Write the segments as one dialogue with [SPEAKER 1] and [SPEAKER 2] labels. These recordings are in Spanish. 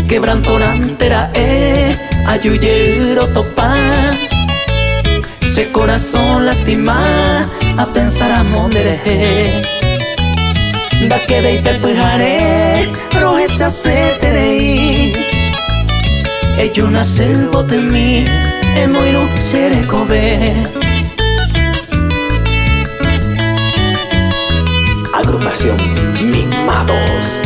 [SPEAKER 1] Quebrantonantera ayuyero topa, se corazón lastima a pensar a mondere. Da que de pepujare roje se hace terei. Ello nace el bote mi, muy no quisiera comer. Agrupación Mimados.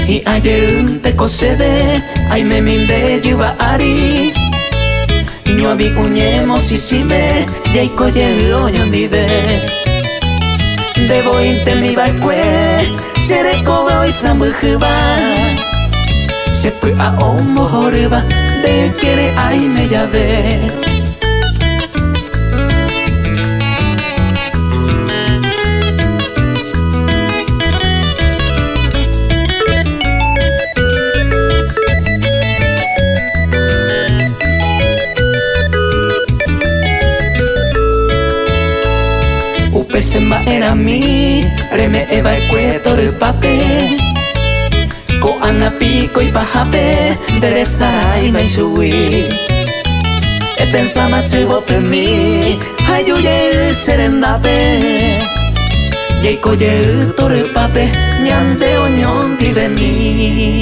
[SPEAKER 1] Y ayer un teco se ve, ay me minde lleva ari. No había uñemos y si me, y hay coye oño vive. Debo irte mi barque, seré cobo y sambujiba. Se fue a un mojoreba, de que ay me llave. Semba era mi, reme eva el cueto del papel. Ko ana pico y pajape, derezara y me subí. E pensaba si bote mi, ayuye serendape. Y el coye el toro el pape, ñande oñón de mí.